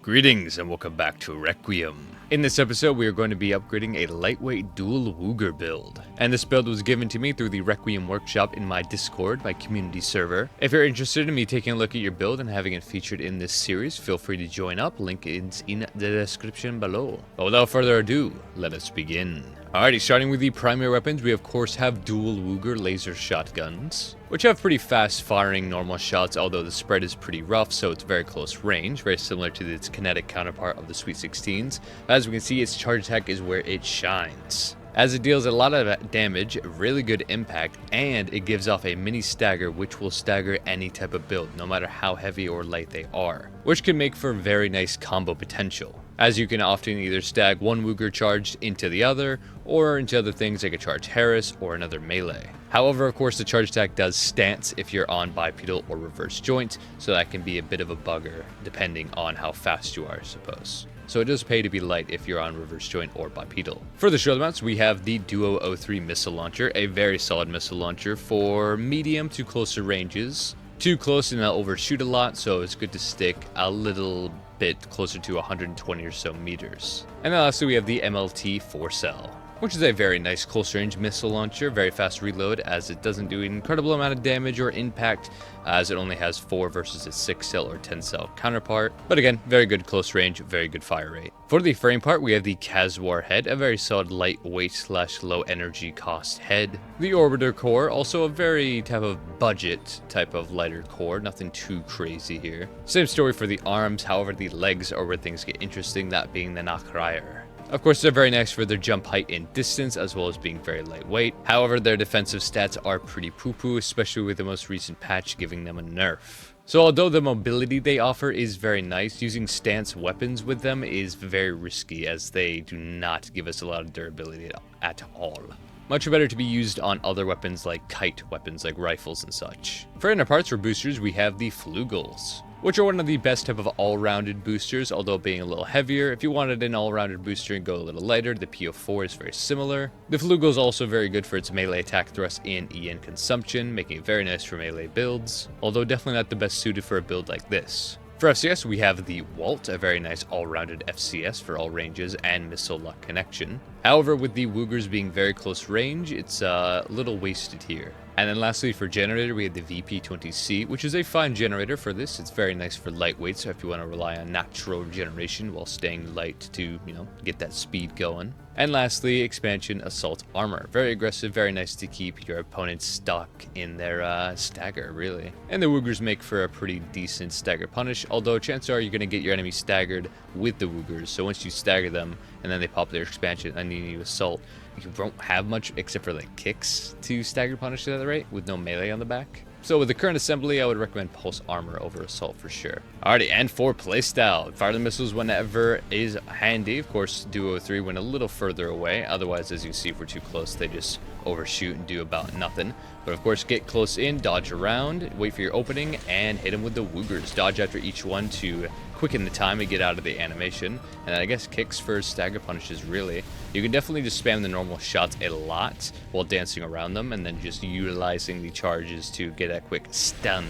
Greetings and welcome back to Requiem. In this episode, we are going to be upgrading a lightweight dual WUERGER build. And this build was given to me through the Requiem workshop in my Discord, my community server. If you're interested in me taking a look at your build and having it featured in this series, feel free to join up. Link is in the description below. But without further ado, let us begin. Alrighty, starting with the primary weapons, we of course have dual WUERGER laser shotguns, which have pretty fast firing normal shots, although the spread is pretty rough, so it's very close range, very similar to its kinetic counterpart of the Sweet 16s. As we can see, its charge attack is where it shines, as it deals a lot of damage, really good impact, and it gives off a mini stagger which will stagger any type of build, no matter how heavy or light they are, which can make for very nice combo potential, as you can often either stag one WUERGER charged into the other, or into other things like a charge Harris or another melee. However, of course, the charge attack does stance if you're on bipedal or reverse joint, so that can be a bit of a bugger depending on how fast you are, I suppose. So it does pay to be light if you're on reverse joint or bipedal. For the shoulder mounts, we have the Duo 03 missile launcher, a very solid missile launcher for medium to closer ranges. Too close and it'll overshoot a lot, so it's good to stick a little bit closer to 120 or so meters. And then lastly, we have the MLT 4-cell, which is a very nice close range missile launcher, very fast reload, as it doesn't do an incredible amount of damage or impact, as it only has 4 versus a 6-cell or 10-cell counterpart. But again, very good close range, very good fire rate. For the frame part, we have the Kazwar head, a very solid lightweight / low energy cost head. The Orbiter core, also a very type of budget type of lighter core, nothing too crazy here. Same story for the arms, however the legs are where things get interesting, that being the Nachreier. Of course, they're very nice for their jump height and distance, as well as being very lightweight. However, their defensive stats are pretty poo-poo, especially with the most recent patch giving them a nerf. So although the mobility they offer is very nice, using stance weapons with them is very risky, as they do not give us a lot of durability at all. Much better to be used on other weapons like kite weapons, like rifles and such. For inner parts or boosters, we have the Flugels, which are one of the best type of all-rounded boosters, although being a little heavier. If you wanted an all-rounded booster and go a little lighter, the PO4 is very similar. The Flugel is also very good for its melee attack thrust and EN consumption, making it very nice for melee builds, although definitely not the best suited for a build like this. For FCS, we have the Walt, a very nice all-rounded FCS for all ranges and missile lock connection. However, with the WUERGERs being very close range, it's a little wasted here. And then lastly, for generator, we have the VP20C, which is a fine generator for this. It's very nice for lightweight, so if you want to rely on natural generation while staying light to, get that speed going. And lastly, expansion assault armor. Very aggressive, very nice to keep your opponents stuck in their stagger, really. And the WUERGERs make for a pretty decent stagger punish, although chances are you're going to get your enemy staggered with the WUERGERs. So once you stagger them, and then they pop their expansion and you assault, you won't have much except for like kicks to stagger punish at the rate with no melee on the back. So with the current assembly, I would recommend pulse armor over assault for sure. Alrighty, and for playstyle, fire the missiles whenever is handy. Of course, Duo 03 went a little further away. Otherwise, as you see, if we're too close, they just overshoot and do about nothing. But of course, get close in, dodge around, wait for your opening, and hit them with the WUERGERs. Dodge after each one to quicken the time and get out of the animation. And I guess kicks for stagger punishes, really. You can definitely just spam the normal shots a lot while dancing around them, and then just utilizing the charges to get a quick stun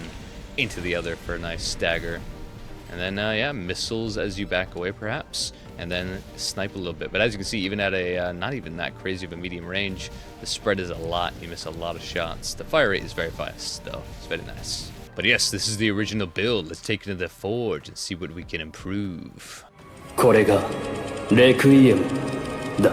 into the other for a nice stagger. And then, yeah, missiles as you back away, perhaps, and then snipe a little bit. But as you can see, even at a not even that crazy of a medium range, the spread is a lot. You miss a lot of shots. The fire rate is very fast, though. It's very nice. But yes, this is the original build. Let's take it to the forge and see what we can improve. これがレクイエムだ。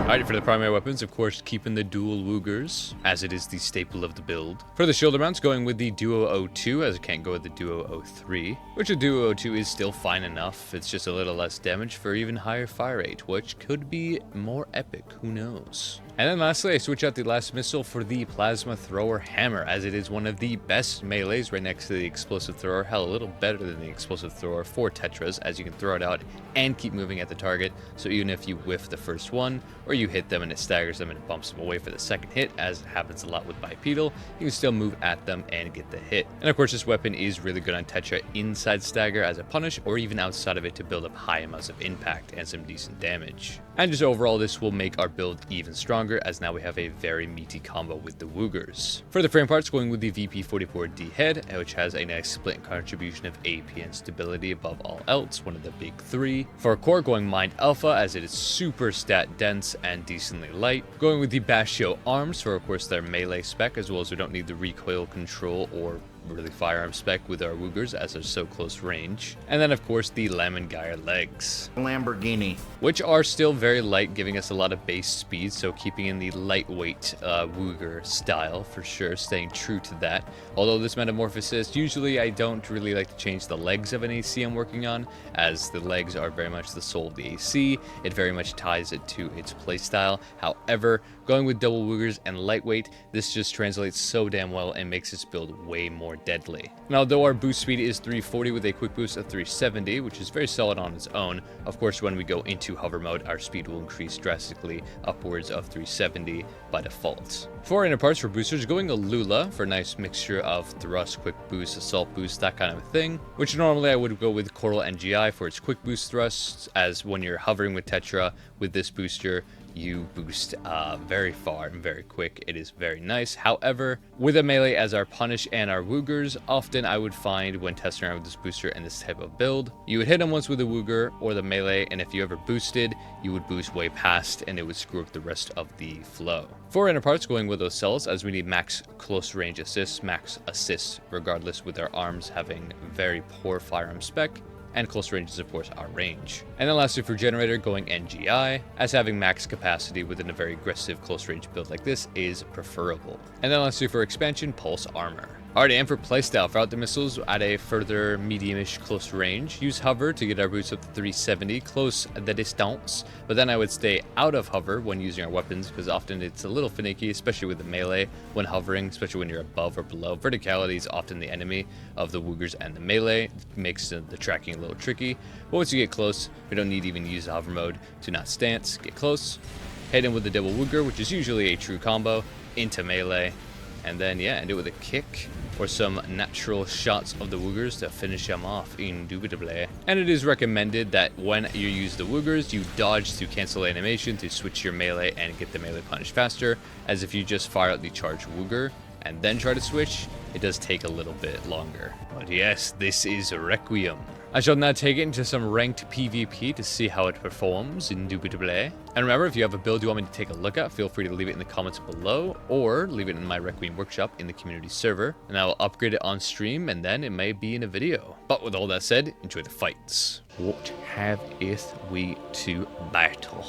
Alright, for the primary weapons, of course, keeping the dual WUERGERs, as it is the staple of the build. For the shoulder mounts, going with the Duo 02, as it can't go with the Duo 03, which the Duo 02 is still fine enough. It's just a little less damage for even higher fire rate, which could be more epic, who knows. And then lastly, I switch out the last missile for the Plasma Thrower Hammer, as it is one of the best melees right next to the Explosive Thrower. Hell, a little better than the Explosive Thrower for Tetras, as you can throw it out and keep moving at the target. So even if you whiff the first one, or you hit them and it staggers them and bumps them away for the second hit, as happens a lot with bipedal, you can still move at them and get the hit. And of course, this weapon is really good on Tetra inside stagger as a punish, or even outside of it to build up high amounts of impact and some decent damage. And just overall, this will make our build even stronger. stronger, as now we have a very meaty combo with the WUERGERs. For the frame parts, going with the VP44D head, which has a nice split contribution of AP and stability above all else, one of the big three. For core, going Mind Alpha, as it is super stat dense and decently light. Going with the Basho arms for, of course, their melee spec, as well as we don't need the recoil control or really firearm spec with our WUERGERs as they're so close range. And then of course the Lammergeier legs, Lamborghini, which are still very light, giving us a lot of base speed, so keeping in the lightweight WUERGER style for sure, staying true to that. Although this metamorphosis, usually I don't really like to change the legs of an AC I'm working on, as the legs are very much the soul of the AC. It very much ties it to its playstyle. However, going with double WUERGERs and lightweight, this just translates so damn well and makes this build way more deadly. Now, although our boost speed is 340 with a quick boost of 370, which is very solid on its own, of course when we go into hover mode, our speed will increase drastically upwards of 370 by default. For inner parts for boosters, going a Lula for a nice mixture of thrust, quick boost, assault boost, that kind of thing, which normally I would go with Coral NGI for its quick boost thrusts, as when you're hovering with Tetra with this booster, you boost very far and very quick. It is very nice. However, with a melee as our punish and our WUERGERs, often I would find when testing around with this booster and this type of build, you would hit them once with the WUERGER or the melee, and if you ever boosted, you would boost way past and it would screw up the rest of the flow. For inner parts, going with those cells, as we need max close range assists, max assists regardless, with our arms having very poor firearm spec, and close range is of course our range. And then lastly for generator, going NGI, as having max capacity within a very aggressive close range build like this is preferable. And then lastly for expansion, pulse armor. Alright, and for playstyle, for out the missiles at a further medium-ish close range, use hover to get our boost up to 370, close the distance, but then I would stay out of hover when using our weapons, because often it's a little finicky, especially with the melee when hovering, especially when you're above or below. Verticality is often the enemy of the WUERGERs and the melee. It makes the tracking a little tricky, but once you get close, we don't need to even use the hover mode to not stance, get close, hit in with the double WUERGER, which is usually a true combo, into melee, and then yeah, end it with a kick or some natural shots of the WUERGERs to finish them off, indubitably. And it is recommended that when you use the WUERGERs, you dodge to cancel animation to switch your melee and get the melee punish faster, as if you just fire out the charged WUERGER and then try to switch, it does take a little bit longer. But yes, this is Requiem. I shall now take it into some ranked PvP to see how it performs, indubitably. And remember, if you have a build you want me to take a look at, feel free to leave it in the comments below, or leave it in my Requiem workshop in the community server, and I will upgrade it on stream, and then it may be in a video. But with all that said, enjoy the fights. What have we to battle?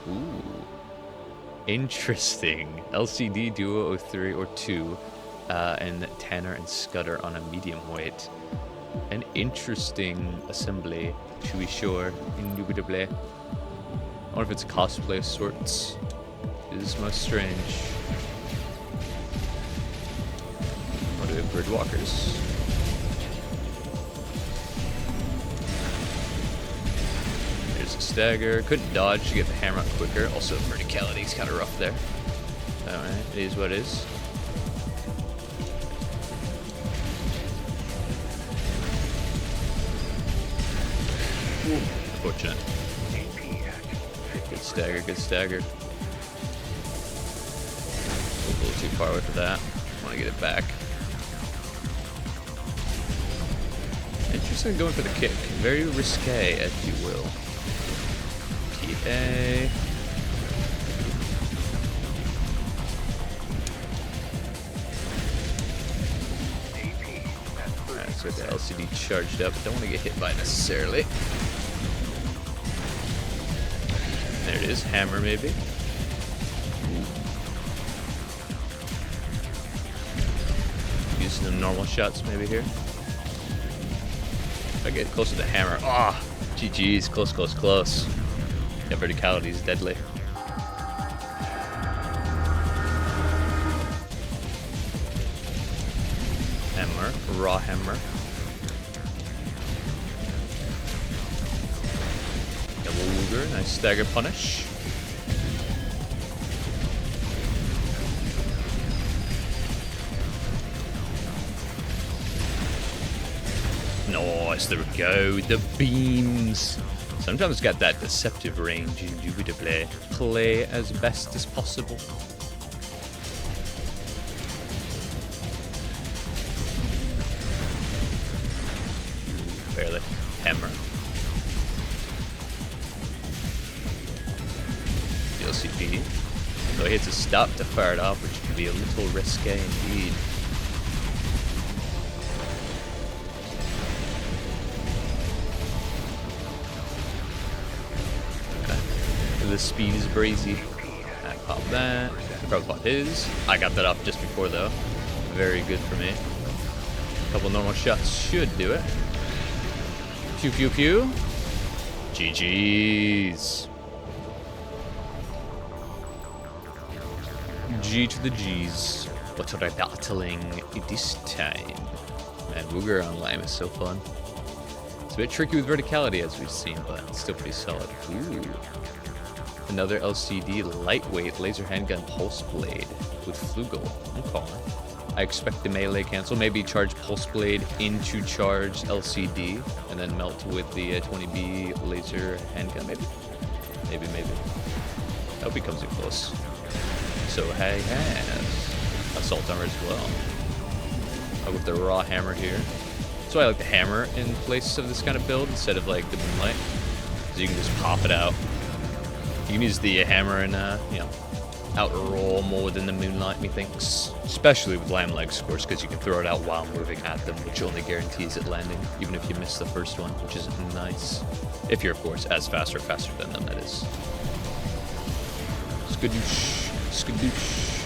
Ooh. Interesting. LCD Duo 03 or 2, and Tanner and Scudder on a medium weight. An interesting assembly, to be sure, indubitably. I wonder if it's cosplay of sorts. It is most strange. Or do we have birdwalkers? There's a stagger. Couldn't dodge to get the hammer up quicker. Also, verticality is kind of rough there. Alright, it is what it is. Unfortunate. Good stagger, good stagger. A little too far away for that. Want to get it back. Interesting going for the kick. Very risque, if you will. PA. Alright, so the LCD charged up. Don't want to get hit by it necessarily. There it is, hammer maybe. Use some normal shots maybe here. If I get close to the hammer, ah, oh, GG's, close, close, close. Yeah, verticality is deadly. Hammer, raw hammer. WUERGER, nice stagger punish. Nice, there we go. The beams. Sometimes got that deceptive range, indubitably. Play as best as possible. Barely. Hammer. LCP. So he hits a stop to fire it off, which can be a little risque indeed. The speed is brazy. I pop that. I probably pop his. I got that off just before though. Very good for me. A couple normal shots should do it. Pew pew pew. GG's. G to the G's. What are I battling this time? Man, WUERGER on Lime is so fun. It's a bit tricky with verticality as we've seen, but it's still pretty solid. Ooh. Another LCD lightweight laser handgun pulse blade with Flugel. Okay. I expect the melee cancel. Maybe charge pulse blade into charge LCD and then melt with the 20B laser handgun. Maybe. Maybe. I hope he comes in close. So he has assault armor as well. I'll go with the raw hammer here. That's why I like the hammer in place of this kind of build instead of like the moonlight. Because you can just pop it out. You can use the hammer and, you know, outroll more than the moonlight, methinks. Especially with lamb legs, of course, because you can throw it out while moving at them, which only guarantees it landing, even if you miss the first one, which is nice. If you're, of course, as fast or faster than them, that is. Skadoosh. Skadoosh.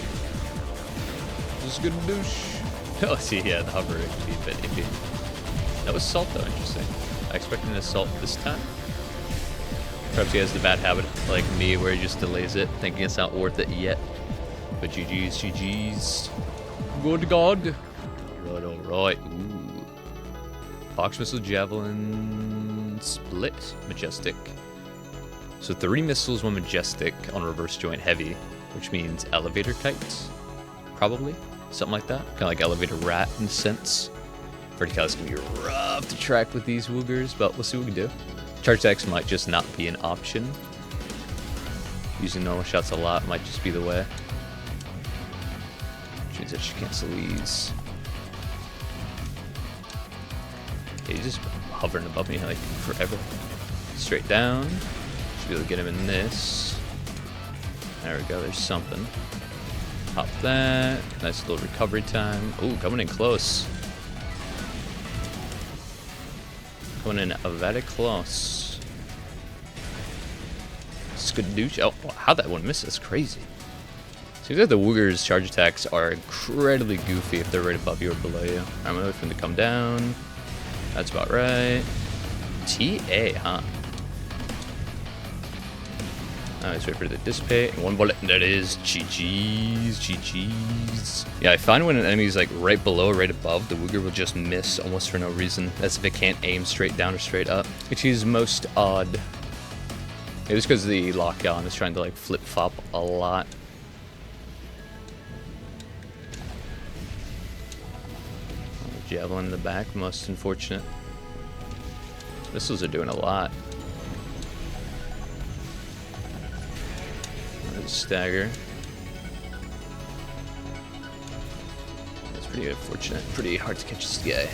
Skadoosh. Oh, see, yeah, the hover would be a bit iffy. That was assault, though, interesting. I expected an assault this time. Perhaps he has the bad habit, like me, where he just delays it, thinking it's not worth it yet. But GG's, GG's. Good God. Right, alright. Ooh. Fox missile, javelin, split, majestic. So 3 missiles, 1 majestic on reverse joint heavy, which means elevator kites, probably. Something like that. Kind of like elevator rat in a sense. Verticality's gonna be rough to track with these WUERGERs, but we'll see what we can do. Charge X might just not be an option. Using normal shots a lot might just be the way. Which means I should cancel these. Okay, he's just hovering above me like forever. Straight down. Should be able to get him in this. There we go, there's something. Pop that. Nice little recovery time. Ooh, coming in close. Going in very close. Skadoosh. Oh, how that one missed is crazy. Seems like the WUERGER's charge attacks are incredibly goofy if they're right above you or below you. I'm gonna wait for them to come down. That's about right. TA, huh? Let's wait for it to dissipate. And 1 bullet. There it is. GG's. GG's. Yeah, I find when an enemy is like right below or right above, the WUERGER will just miss almost for no reason. That's if it can't aim straight down or straight up, which is most odd. It was because the lock-on is trying to like flip-flop a lot. Javelin in the back, most unfortunate. Missiles are doing a lot. Stagger. That's pretty unfortunate. Pretty hard to catch this guy.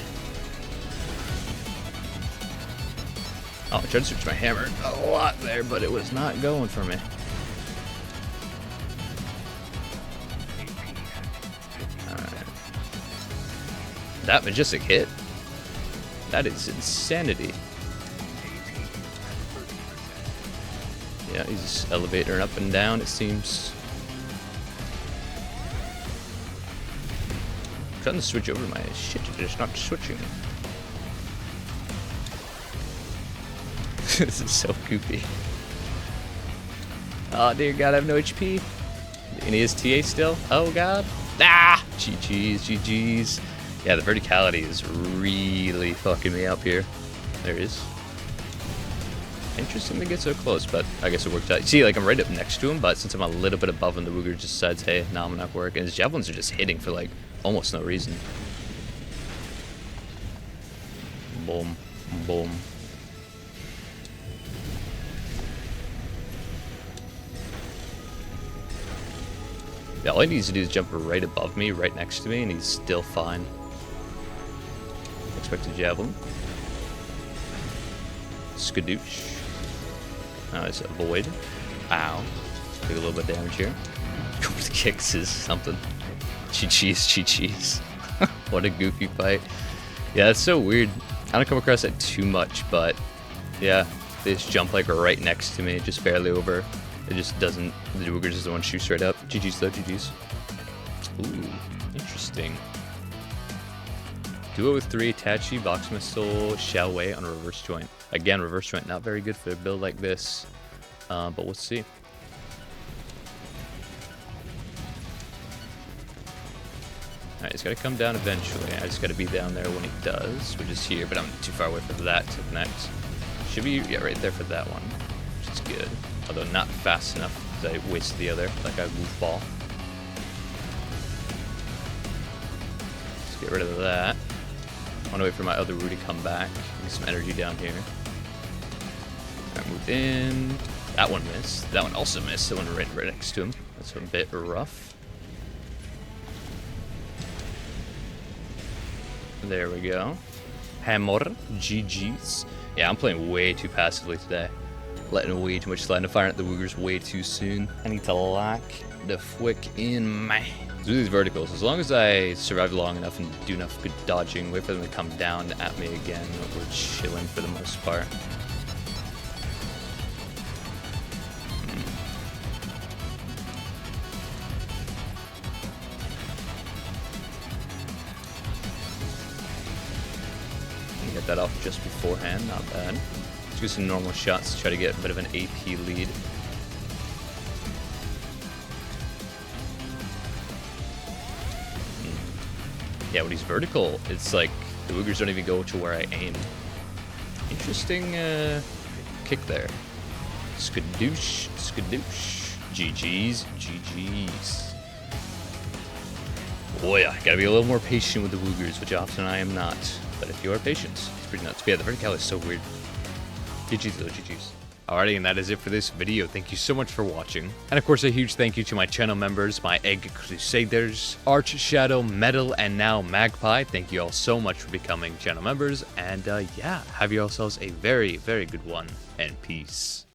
Oh, I tried to switch my hammer a lot there, but it was not going for me. Alright. That majestic hit? That is insanity. Yeah, he's elevating up and down, it seems. I'm trying to switch over my shit, it's not switching. This is so goofy. Oh dear God, I have no HP. And he is TA still? Oh God. Ah! GG's, GG's. Yeah, the verticality is really fucking me up here. There it is. Interesting to get so close, but I guess it worked out. See, like I'm right up next to him, but since I'm a little bit above him, the WUERGER just decides, hey, nah, I'm not working. And his javelins are just hitting for like almost no reason. Boom, boom. Yeah, all he needs to do is jump right above me, right next to me, and he's still fine. Expected javelin. Skadoosh. Nice, avoid. Ow. Take a little bit of damage here. The kicks is something. GG's, GG's. What a goofy fight. Yeah, that's so weird. I don't come across that too much, but yeah, they just jump like right next to me, just barely over. It just doesn't, the WUERGER is the one shoot straight up. GG's though, GG's. Ooh, interesting. Duo with 3, Itachi, Box Missile, Xiaowei on a reverse joint. Again, reverse joint, not very good for a build like this, but we'll see. Alright, he's got to come down eventually. I just got to be down there when he does, which is here, but I'm too far away for that to connect. Should be, yeah, right there for that one, which is good. Although not fast enough, because I wasted the other, like a goofball. Let's get rid of that. I want to wait for my other Wu to come back. Get some energy down here. Alright, move in. That one missed. That one also missed. The one right next to him. That's a bit rough. There we go. Hammer. GG's. Yeah, I'm playing way too passively today. Letting way too much slide and firing at the WUERGERs way too soon. I need to lock the flick in my... Do these verticals. As long as I survive long enough and do enough good dodging, wait for them to come down at me again, we're chilling for the most part. Get that off just beforehand, not bad. Let's do some normal shots to try to get a bit of an AP lead. Yeah, when he's vertical, it's like the WUERGERs don't even go to where I aim. Interesting kick there. Skadoosh, skadoosh. GG's, GG's. Boy, I gotta be a little more patient with the WUERGERs, which often I am not. But if you are patient, it's pretty nuts. But yeah, the vertical is so weird. GG's though, GG's. Alrighty, and that is it for this video. Thank you so much for watching. And of course, a huge thank you to my channel members, my Egg Crusaders, Arch Shadow, Metal, and now Magpie. Thank you all so much for becoming channel members. And yeah, have yourselves a very, very good one. And peace.